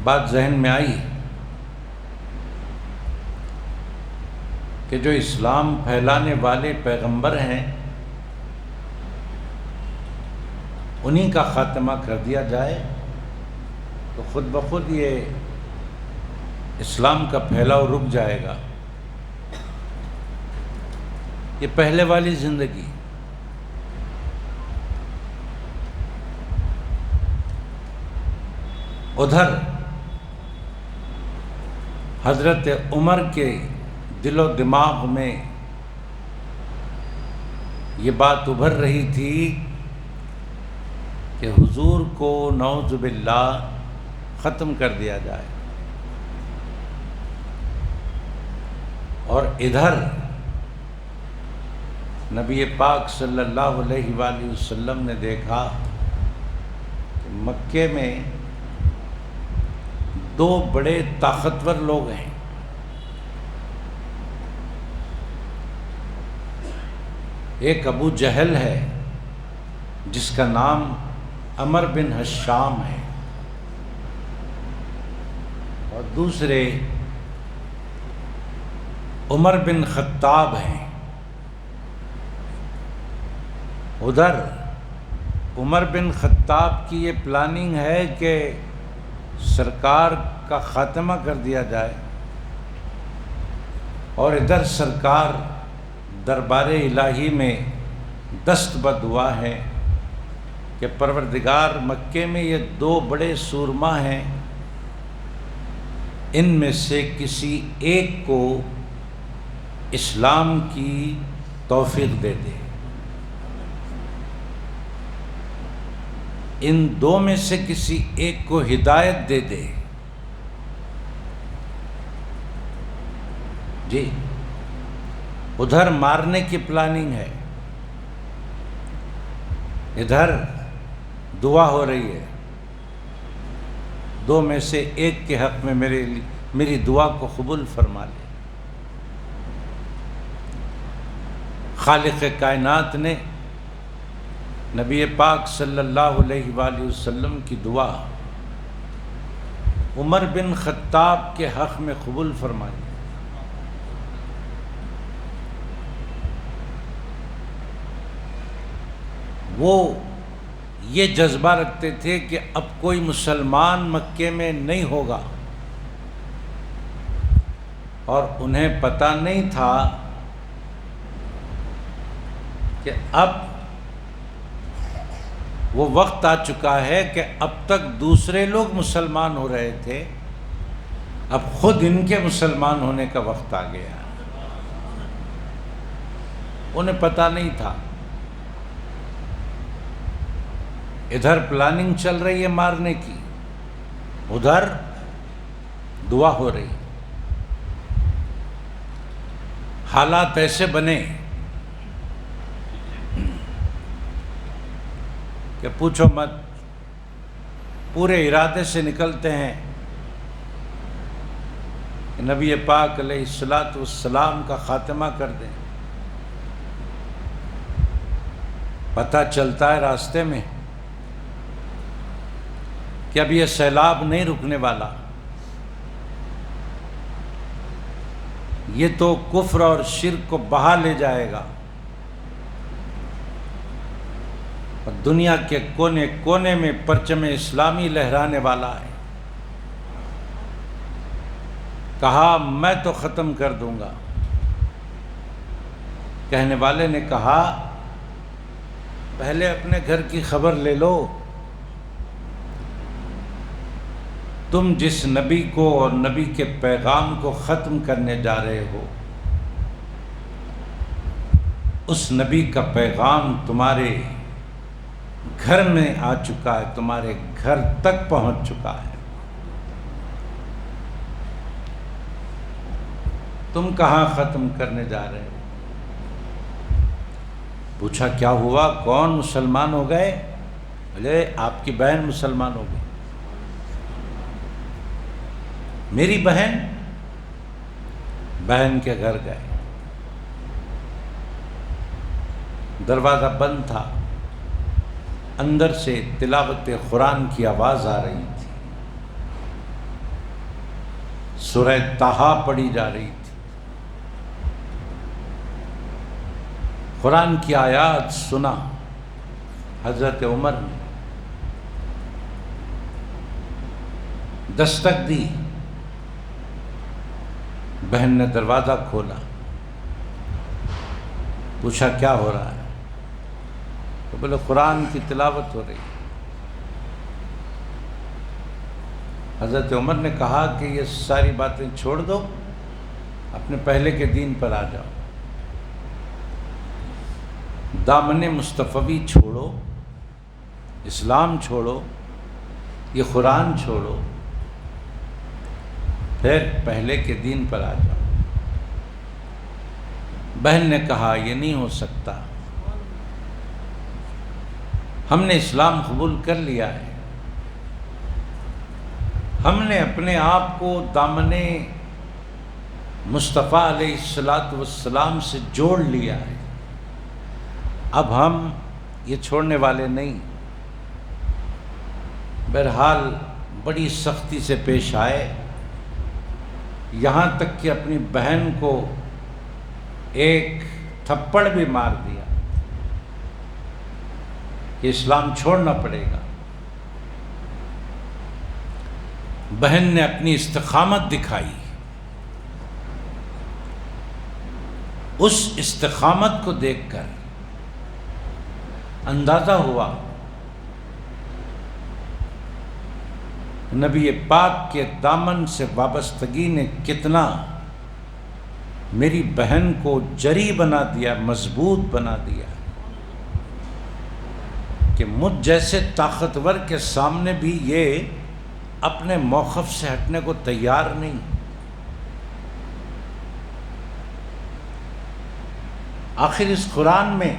بات ذہن میں آئی کہ جو اسلام پھیلانے والے پیغمبر ہیں انہی کا خاتمہ کر دیا جائے تو خود بخود یہ اسلام کا پھیلاؤ رک جائے گا۔ یہ پہلے والی زندگی، ادھر حضرت عمر کے دل و دماغ میں یہ بات ابھر رہی تھی کہ حضور کو نعوذ باللہ ختم کر دیا جائے، اور ادھر نبی پاک صلی اللہ علیہ وآلہ وسلم نے دیکھا کہ مکے میں دو بڑے طاقتور لوگ ہیں، ایک ابو جہل ہے جس کا نام عمر بن حشام ہے، اور دوسرے عمر بن خطاب ہیں۔ ادھر عمر بن خطاب کی یہ پلاننگ ہے کہ سرکار کا خاتمہ کر دیا جائے، اور ادھر سرکار دربار الہی میں دست بدعا ہے کہ پروردگار مکے میں یہ دو بڑے سورما ہیں، ان میں سے کسی ایک کو اسلام کی توفیق دے دے، ان دو میں سے کسی ایک کو ہدایت دے دے۔ جی ادھر مارنے کی پلاننگ ہے، ادھر دعا ہو رہی ہے، دو میں سے ایک کے حق میں میری دعا کو قبول فرما لے۔ خالق کائنات نے نبی پاک صلی اللہ علیہ وآلہ وسلم کی دعا عمر بن خطاب کے حق میں قبول فرما لی۔ وہ یہ جذبہ رکھتے تھے کہ اب کوئی مسلمان مکے میں نہیں ہوگا، اور انہیں پتہ نہیں تھا کہ اب وہ وقت آ چکا ہے کہ اب تک دوسرے لوگ مسلمان ہو رہے تھے، اب خود ان کے مسلمان ہونے کا وقت آ گیا۔ انہیں پتہ نہیں تھا، ادھر پلاننگ چل رہی ہے مارنے کی، ادھر دعا ہو رہی۔ حالات ایسے بنے کہ پوچھو مت، پورے ارادے سے نکلتے ہیں کہ نبی پاک علیہ الصلاۃ والسلام کا خاتمہ کر دیں۔ پتہ چلتا ہے راستے میں کہ اب یہ سیلاب نہیں رکنے والا، یہ تو کفر اور شرک کو بہا لے جائے گا، اور دنیا کے کونے کونے میں پرچم اسلامی لہرانے والا ہے۔ کہا میں تو ختم کر دوں گا۔ کہنے والے نے کہا پہلے اپنے گھر کی خبر لے لو، تم جس نبی کو اور نبی کے پیغام کو ختم کرنے جا رہے ہو، اس نبی کا پیغام تمہارے گھر میں آ چکا ہے، تمہارے گھر تک پہنچ چکا ہے، تم کہاں ختم کرنے جا رہے ہو؟ پوچھا کیا ہوا، کون مسلمان ہو گئے؟ بولے آپ کی بہن مسلمان ہو گئی۔ میری بہن؟ بہن کے گھر گئے، دروازہ بند تھا، اندر سے تلاوت قرآن کی آواز آ رہی تھی۔ سورہ طٰہٰ پڑھی جا رہی تھی، قرآن کی آیات سنا حضرت عمر نے، دستک دی، بہن نے دروازہ کھولا، پوچھا کیا ہو رہا ہے؟ تو بولے قرآن کی تلاوت ہو رہی ہے۔ حضرت عمر نے کہا کہ یہ ساری باتیں چھوڑ دو، اپنے پہلے کے دین پر آ جاؤ، دامن مصطفی چھوڑو، اسلام چھوڑو، یہ قرآن چھوڑو، پھر پہلے کے دین پر آ جاؤ۔ بہن نے کہا یہ نہیں ہو سکتا، ہم نے اسلام قبول کر لیا ہے، ہم نے اپنے آپ کو دامن مصطفیٰ علیہ السلام سے جوڑ لیا ہے، اب ہم یہ چھوڑنے والے نہیں۔ بہرحال بڑی سختی سے پیش آئے، یہاں تک کہ اپنی بہن کو ایک تھپڑ بھی مار دیا کہ اسلام چھوڑنا پڑے گا۔ بہن نے اپنی استقامت دکھائی، اس استقامت کو دیکھ کر اندازہ ہوا نبی پاک کے دامن سے وابستگی نے کتنا میری بہن کو جری بنا دیا، مضبوط بنا دیا، کہ مجھ جیسے طاقتور کے سامنے بھی یہ اپنے موقف سے ہٹنے کو تیار نہیں۔ آخر اس قرآن میں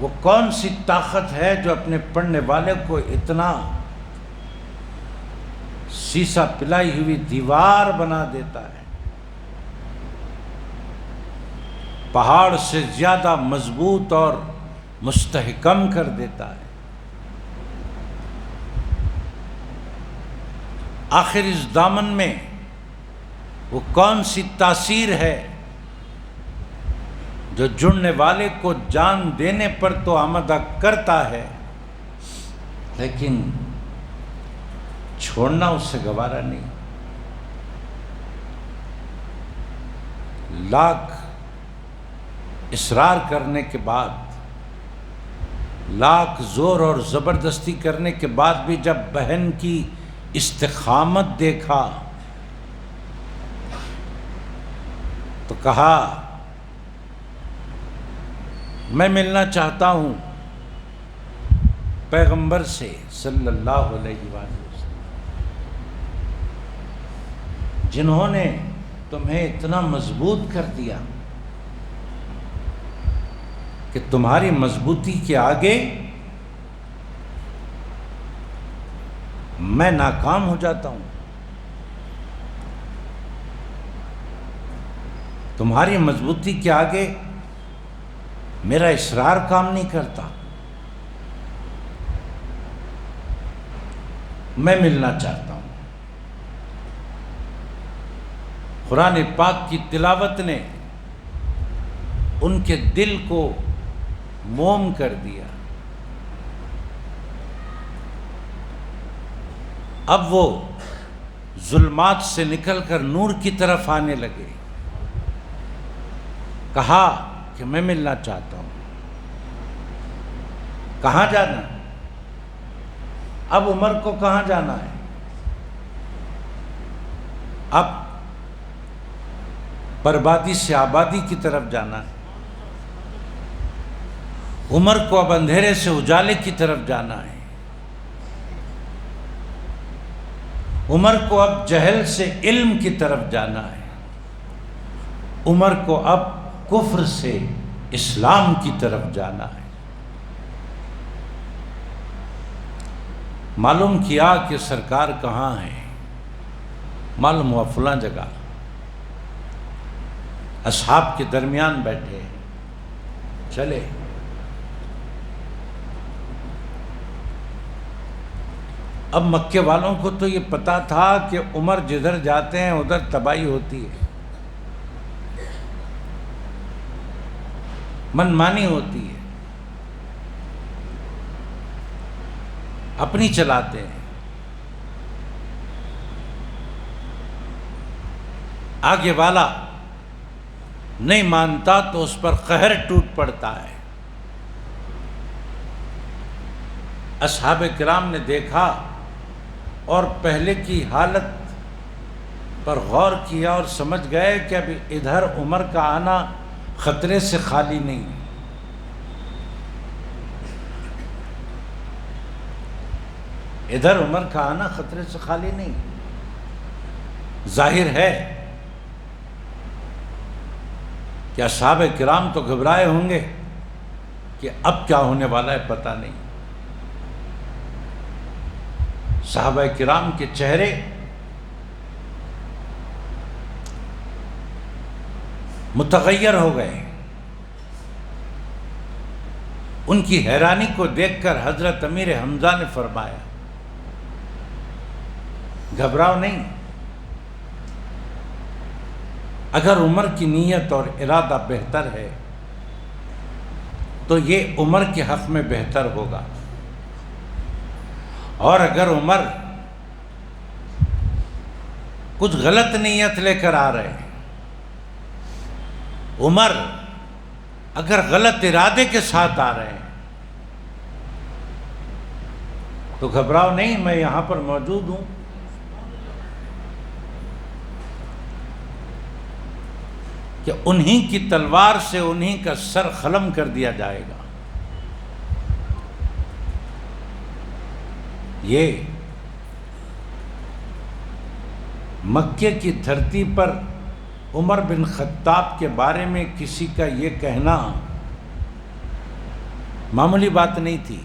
وہ کون سی طاقت ہے جو اپنے پڑھنے والے کو اتنا سیسا پلائی ہوئی دیوار بنا دیتا ہے، پہاڑ سے زیادہ مضبوط اور مستحکم کر دیتا ہے۔ آخر اس دامن میں وہ کون سی تاثیر ہے جو جڑنے والے کو جان دینے پر تو آمادہ کرتا ہے، لیکن چھوڑنا اس سے گوارا نہیں۔ لاکھ اصرار کرنے کے بعد، لاکھ زور اور زبردستی کرنے کے بعد بھی جب بہن کی استقامت دیکھا تو کہا میں ملنا چاہتا ہوں پیغمبر سے صلی اللہ علیہ وآلہ وسلم، جنہوں نے تمہیں اتنا مضبوط کر دیا کہ تمہاری مضبوطی کے آگے میں ناکام ہو جاتا ہوں، تمہاری مضبوطی کے آگے میرا اصرار کام نہیں کرتا، میں ملنا چاہتا ہوں۔ قرآن پاک کی تلاوت نے ان کے دل کو موم کر دیا، اب وہ ظلمات سے نکل کر نور کی طرف آنے لگے۔ کہا کہ میں ملنا چاہتا ہوں، کہاں جانا ہے؟ اب عمر کو کہاں جانا ہے؟ اب بربادی سے آبادی کی طرف جانا ہے، عمر کو اب اندھیرے سے اجالے کی طرف جانا ہے، عمر کو اب جہل سے علم کی طرف جانا ہے، عمر کو اب کفر سے اسلام کی طرف جانا ہے۔ معلوم کیا کہ سرکار کہاں ہے، معلوم ہوا فلاں جگہ، اصحاب کے درمیان بیٹھے، چلے اب مکے والوں کو تو یہ پتا تھا کہ عمر جدھر جاتے ہیں ادھر تباہی ہوتی ہے، منمانی ہوتی ہے، اپنی چلاتے ہیں، آگے والا نہیں مانتا تو اس پر قہر ٹوٹ پڑتا ہے۔ اصحاب کرام نے دیکھا اور پہلے کی حالت پر غور کیا اور سمجھ گئے کہ اب ادھر عمر کا آنا خطرے سے خالی نہیں ہے۔ ادھر عمر کا آنا خطرے سے خالی نہیں ہے۔ ظاہر ہے کہ اصحاب کرام تو گھبرائے ہوں گے کہ اب کیا ہونے والا ہے پتہ نہیں۔ صحابہ کرام کے چہرے متغیر ہو گئے۔ ان کی حیرانی کو دیکھ کر حضرت امیر حمزہ نے فرمایا گھبراؤ نہیں، اگر عمر کی نیت اور ارادہ بہتر ہے تو یہ عمر کے حق میں بہتر ہوگا، اور اگر عمر کچھ غلط نیت لے کر آ رہے ہیں، عمر اگر غلط ارادے کے ساتھ آ رہے ہیں تو گھبراؤ نہیں، میں یہاں پر موجود ہوں۔ کہ انہی کی تلوار سے انہی کا سر قلم کر دیا جائے گا۔ یہ مکے کی دھرتی پر عمر بن خطاب کے بارے میں کسی کا یہ کہنا معمولی بات نہیں تھی،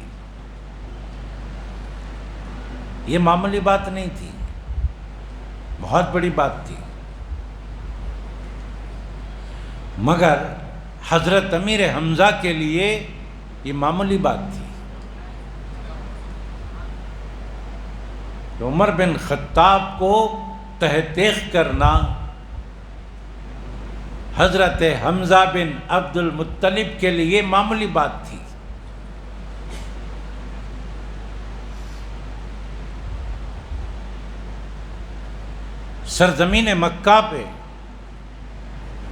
یہ معمولی بات نہیں تھی، بہت بڑی بات تھی۔ مگر حضرت امیر حمزہ کے لیے یہ معمولی بات تھی کہ عمر بن خطاب کو تحقیق کرنا حضرت حمزہ بن عبد المطلب کے لیے معمولی بات تھی۔ سرزمین مکہ پہ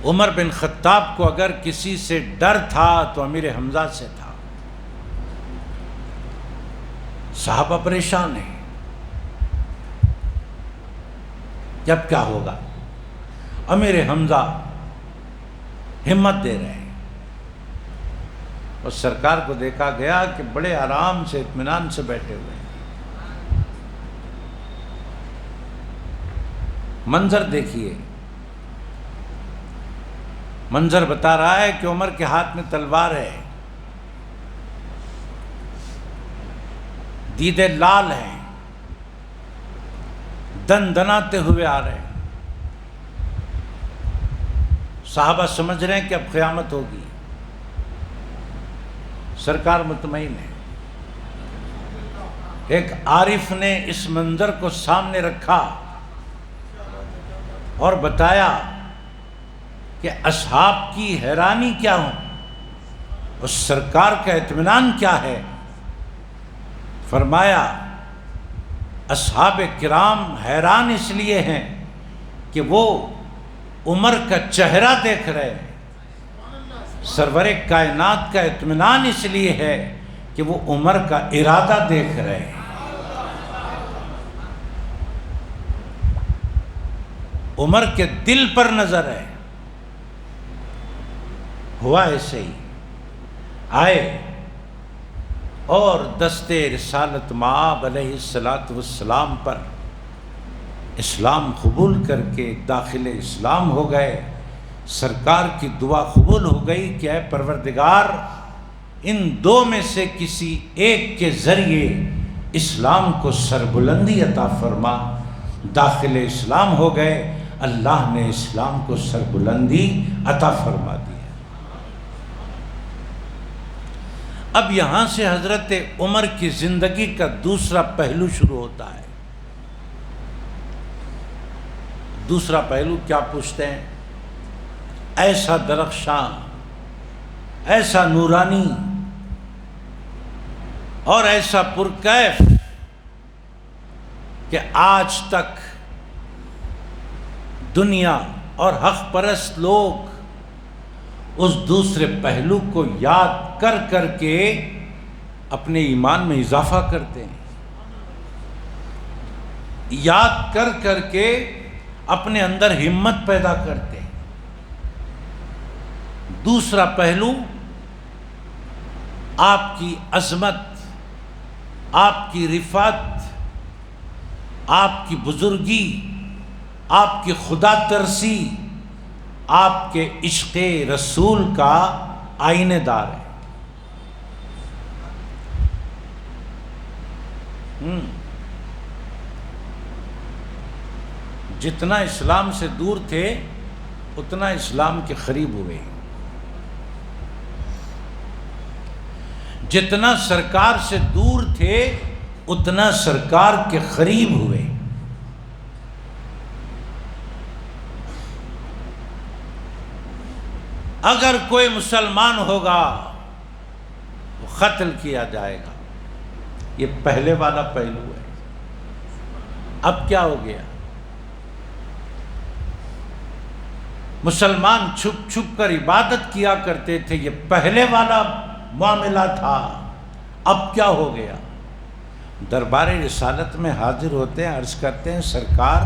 عمر بن خطاب کو اگر کسی سے ڈر تھا تو امیر حمزہ سے تھا۔ صحابہ پریشان ہیں کہ اب کیا ہوگا۔ امیر حمزہ ہمت دے رہے ہیں، اور سرکار کو دیکھا گیا کہ بڑے آرام سے اطمینان سے بیٹھے ہوئے ہیں۔ منظر دیکھیے، منظر بتا رہا ہے کہ عمر کے ہاتھ میں تلوار ہے، دیدے لال ہیں، دن دناتے ہوئے آ رہے ہیں۔ صحابہ سمجھ رہے ہیں کہ اب قیامت ہوگی۔ سرکار مطمئن ہے۔ ایک عارف نے اس منظر کو سامنے رکھا اور بتایا کہ اصحاب کی حیرانی کیا ہو اور سرکار کا اطمینان کیا ہے۔ فرمایا اصحاب کرام حیران اس لیے ہیں کہ وہ عمر کا چہرہ دیکھ رہے ہیں، سرور کائنات کا اطمینان اس لیے ہے کہ وہ عمر کا ارادہ دیکھ رہے ہیں۔ عمر کے دل پر نظر ہے۔ ہوا ایسے ہی، آئے اور دست رسالت مآب علیہ السلام پر اسلام قبول کر کے داخل اسلام ہو گئے۔ سرکار کی دعا قبول ہو گئی کہ اے پروردگار ان دو میں سے کسی ایک کے ذریعے اسلام کو سربلندی عطا فرما۔ داخل اسلام ہو گئے، اللہ نے اسلام کو سربلندی عطا فرما دی۔ اب یہاں سے حضرت عمر کی زندگی کا دوسرا پہلو شروع ہوتا ہے۔ دوسرا پہلو کیا پوچھتے ہیں؟ ایسا درخشاں، ایسا نورانی اور ایسا پرکیف کہ آج تک دنیا اور حق پرست لوگ اس دوسرے پہلو کو یاد کر کر کے اپنے ایمان میں اضافہ کرتے ہیں، یاد کر کر کے اپنے اندر ہمت پیدا کرتے ہیں۔ دوسرا پہلو آپ کی عظمت، آپ کی رفعت، آپ کی بزرگی، آپ کی خدا ترسی، آپ کے عشق رسول کا آئینے دار ہے۔ جتنا اسلام سے دور تھے اتنا اسلام کے قریب ہوئے، جتنا سرکار سے دور تھے اتنا سرکار کے قریب ہوئے۔ اگر کوئی مسلمان ہوگا وہ قتل کیا جائے گا، یہ پہلے والا پہلو ہے۔ اب کیا ہو گیا؟ مسلمان چھپ چھپ کر عبادت کیا کرتے تھے، یہ پہلے والا معاملہ تھا۔ اب کیا ہو گیا؟ دربار رسالت میں حاضر ہوتے ہیں، عرض کرتے ہیں سرکار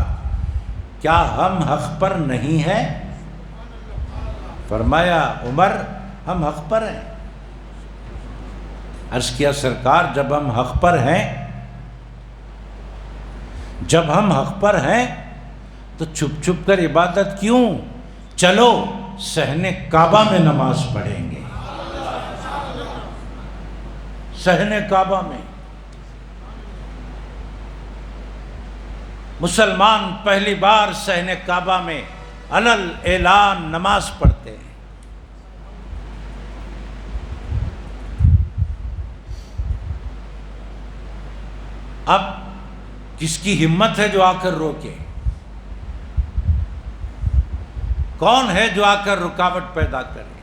کیا ہم حق پر نہیں ہیں؟ فرمایا عمر ہم حق پر ہیں۔ عرض کیا سرکار جب ہم حق پر ہیں، جب ہم حق پر ہیں تو چھپ چھپ کر عبادت کیوں؟ چلو صحن کعبہ میں نماز پڑھیں گے، صحن کعبہ میں۔ مسلمان پہلی بار صحن کعبہ میں علل اعلان نماز پڑھتے ہیں۔ اب کس کی ہمت ہے جو آ کر روکے؟ کون ہے جو آ کر رکاوٹ پیدا کرے؟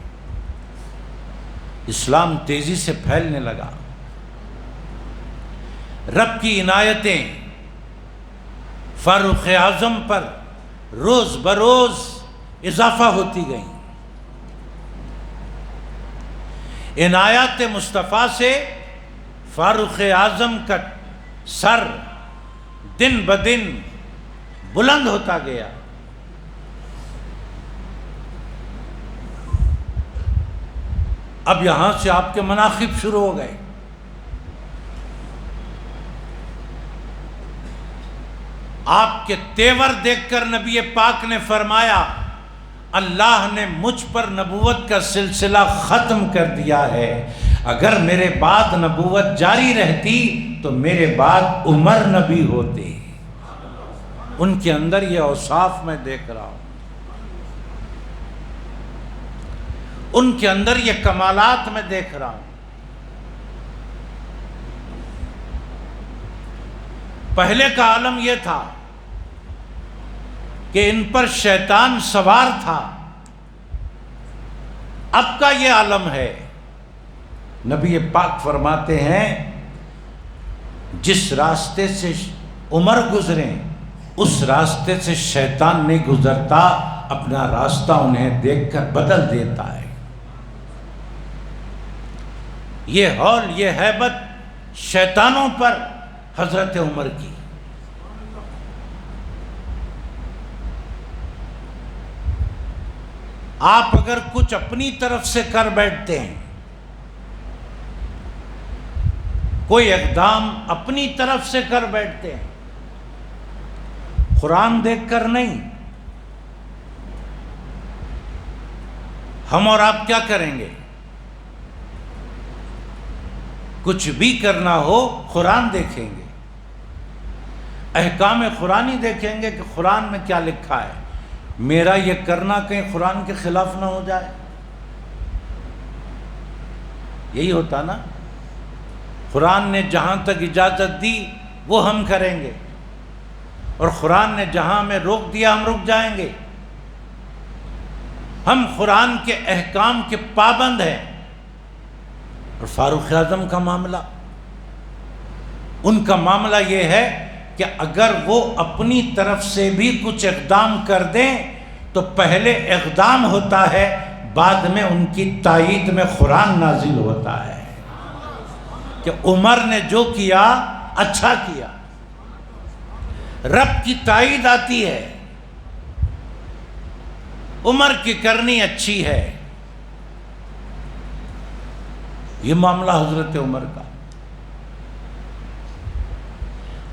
اسلام تیزی سے پھیلنے لگا، رب کی عنایتیں فاروق اعظم پر روز بروز اضافہ ہوتی گئیں۔ عنایات مصطفیٰ سے فاروق اعظم کا سر دن بدن بلند ہوتا گیا۔ اب یہاں سے آپ کے مناقب شروع ہو گئے۔ آپ کے تیور دیکھ کر نبی پاک نے فرمایا اللہ نے مجھ پر نبوت کا سلسلہ ختم کر دیا ہے، اگر میرے بعد نبوت جاری رہتی تو میرے بعد عمر نبی ہوتے۔ ان کے اندر یہ اوصاف میں دیکھ رہا ہوں، ان کے اندر یہ کمالات میں دیکھ رہا ہوں۔ پہلے کا عالم یہ تھا کہ ان پر شیطان سوار تھا، اب کا یہ عالم ہے۔ نبی پاک فرماتے ہیں جس راستے سے عمر گزریں اس راستے سے شیطان نہیں گزرتا، اپنا راستہ انہیں دیکھ کر بدل دیتا ہے۔ یہ ہول، یہ ہیبت شیطانوں پر حضرت عمر کی۔ آپ اگر کچھ اپنی طرف سے کر بیٹھتے ہیں، کوئی اقدام اپنی طرف سے کر بیٹھتے ہیں، قرآن دیکھ کر نہیں، ہم اور آپ کیا کریں گے؟ کچھ بھی کرنا ہو قرآن دیکھیں گے، احکام قرآنی دیکھیں گے کہ قرآن میں کیا لکھا ہے، میرا یہ کرنا کہیں قرآن کے خلاف نہ ہو جائے۔ یہی ہوتا نا۔ قرآن نے جہاں تک اجازت دی وہ ہم کریں گے، اور قرآن نے جہاں ہمیں روک دیا ہم رک جائیں گے۔ ہم قرآن کے احکام کے پابند ہیں۔ اور فاروق اعظم کا معاملہ، ان کا معاملہ یہ ہے کہ اگر وہ اپنی طرف سے بھی کچھ اقدام کر دیں تو پہلے اقدام ہوتا ہے، بعد میں ان کی تائید میں قرآن نازل ہوتا ہے کہ عمر نے جو کیا اچھا کیا، رب کی تائید آتی ہے، عمر کی کرنی اچھی ہے۔ یہ معاملہ حضرت عمر کا،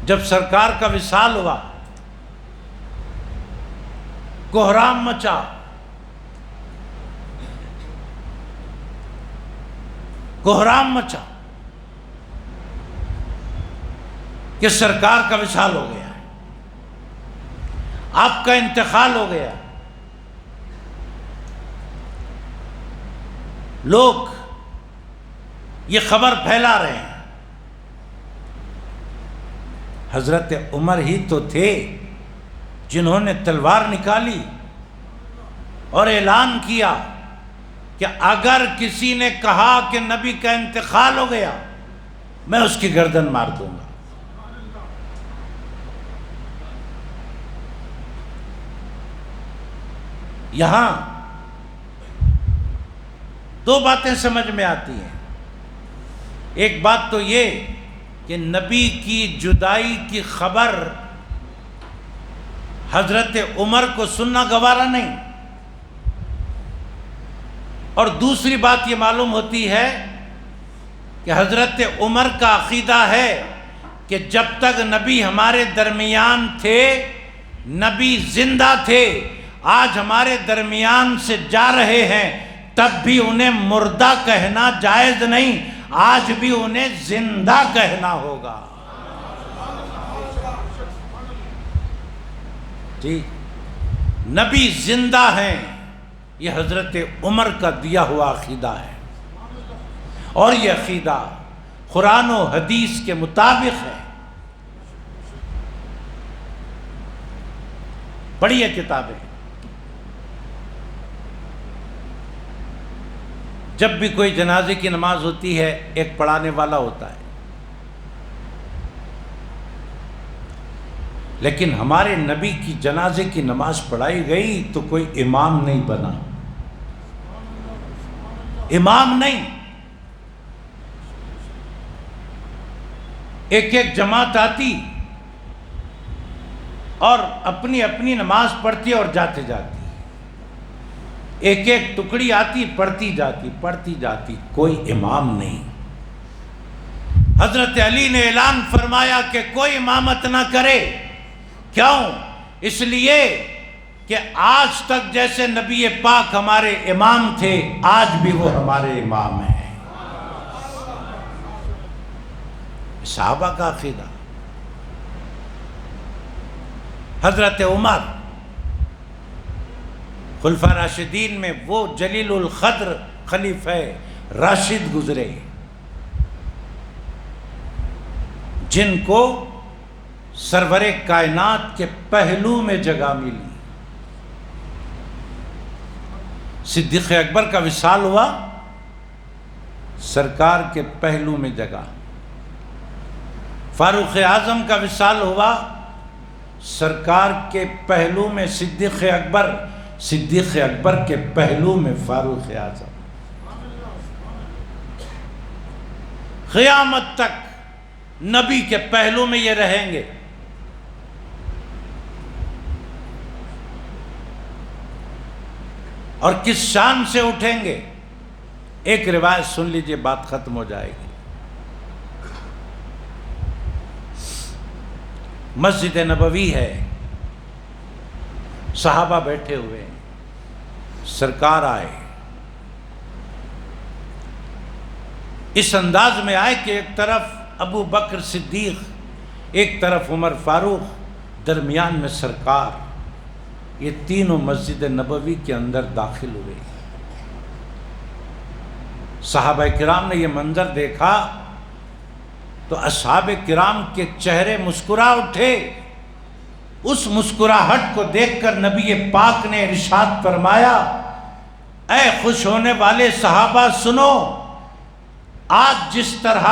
جب سرکار کا وصال ہوا، کوہرام مچا، کوہرام مچا کہ سرکار کا وصال ہو گیا، آپ کا انتقال ہو گیا۔ لوگ یہ خبر پھیلا رہے ہیں۔ حضرت عمر ہی تو تھے جنہوں نے تلوار نکالی اور اعلان کیا کہ اگر کسی نے کہا کہ نبی کا انتقال ہو گیا میں اس کی گردن مار دوں گا۔ یہاں دو باتیں سمجھ میں آتی ہیں۔ ایک بات تو یہ کہ نبی کی جدائی کی خبر حضرت عمر کو سننا گوارا نہیں، اور دوسری بات یہ معلوم ہوتی ہے کہ حضرت عمر کا عقیدہ ہے کہ جب تک نبی ہمارے درمیان تھے، نبی زندہ تھے، آج ہمارے درمیان سے جا رہے ہیں، تب بھی انہیں مردہ کہنا جائز نہیں، آج بھی انہیں زندہ کہنا ہوگا۔ جی، نبی زندہ ہیں، یہ حضرت عمر کا دیا ہوا عقیدہ ہے، اور یہ عقیدہ قرآن و حدیث کے مطابق ہے۔ پڑھیے کتابیں، جب بھی کوئی جنازے کی نماز ہوتی ہے ایک پڑھانے والا ہوتا ہے، لیکن ہمارے نبی کی جنازے کی نماز پڑھائی گئی تو کوئی امام نہیں بنا، امام نہیں، ایک ایک جماعت آتی اور اپنی اپنی نماز پڑھتی اور جاتے جاتی، ایک ایک ٹکڑی آتی پڑھتی جاتی، کوئی امام نہیں۔ حضرت علی نے اعلان فرمایا کہ کوئی امامت نہ کرے، کیوں؟ اس لیے کہ آج تک جیسے نبی پاک ہمارے امام تھے، آج بھی وہ ہمارے امام ہیں۔ صحابہ کا عقیدہ۔ حضرت عمر خلفاء راشدین میں وہ جلیل القدر خلیفہ راشد گزرے جن کو سرور کائنات کے پہلو میں جگہ ملی۔ صدیق اکبر کا وصال ہوا، سرکار کے پہلو میں جگہ۔ فاروق اعظم کا وصال ہوا، سرکار کے پہلو میں صدیق اکبر، صدیق اکبر کے پہلو میں فاروق اعظم۔ قیامت تک نبی کے پہلو میں یہ رہیں گے۔ اور کس شان سے اٹھیں گے؟ ایک روایت سن لیجئے، بات ختم ہو جائے گی۔ مسجد نبوی ہے، صحابہ بیٹھے ہوئے، سرکار آئے، اس انداز میں آئے کہ ایک طرف ابو بکر صدیق، ایک طرف عمر فاروق، درمیان میں سرکار، یہ تینوں مسجد نبوی کے اندر داخل ہوئے۔ صحابہ کرام نے یہ منظر دیکھا تو اصحاب کرام کے چہرے مسکرا اٹھے۔ اس مسکراہٹ کو دیکھ کر نبی پاک نے ارشاد فرمایا، اے خوش ہونے والے صحابہ سنو، آج جس طرح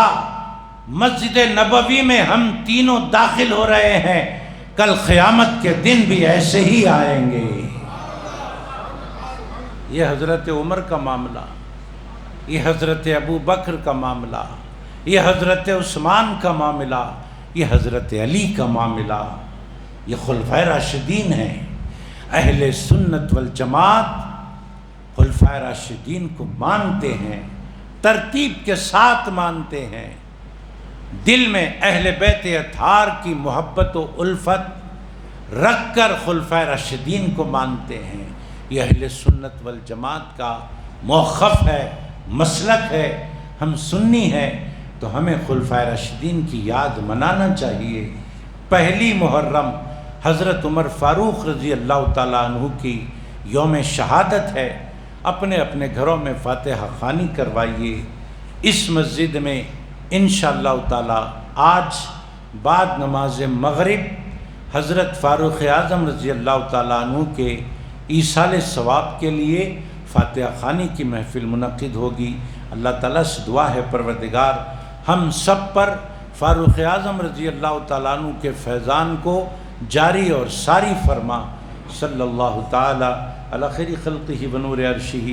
مسجد نبوی میں ہم تینوں داخل ہو رہے ہیں، کل قیامت کے دن بھی ایسے ہی آئیں گے۔ یہ حضرت عمر کا معاملہ، یہ حضرت ابو بکر کا معاملہ، یہ حضرت عثمان کا معاملہ، یہ حضرت علی کا معاملہ، یہ خلفائے راشدین ہیں۔ اہل سنت والجماعت خلفائے راشدین کو مانتے ہیں، ترتیب کے ساتھ مانتے ہیں، دل میں اہل بیت اطہار کی محبت و الفت رکھ کر خلفائے راشدین کو مانتے ہیں۔ یہ اہل سنت والجماعت کا موقف ہے، مسلک ہے۔ ہم سنی ہیں تو ہمیں خلفائے راشدین کی یاد منانا چاہیے۔ پہلی محرم حضرت عمر فاروق رضی اللہ تعالیٰ عنہ کی یوم شہادت ہے۔ اپنے اپنے گھروں میں فاتحہ خوانی کروائیے۔ اس مسجد میں انشاءاللہ تعالیٰ آج بعد نماز مغرب حضرت فاروق اعظم رضی اللہ تعالیٰ عنہ کے ایصال ثواب کے لیے فاتحہ خوانی کی محفل منعقد ہوگی۔ اللہ تعالیٰ سے دعا ہے پروردگار ہم سب پر فاروق اعظم رضی اللہ تعالیٰ عنہ کے فیضان کو جاری اور ساری فرما۔ صلی اللہ تعالیٰ علی خیر خلقہ ونور عرشہ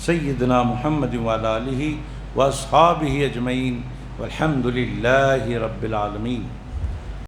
سیدنا محمد وعلی آلہ واصحابہ اجمعین والحمد للہ رب العالمین۔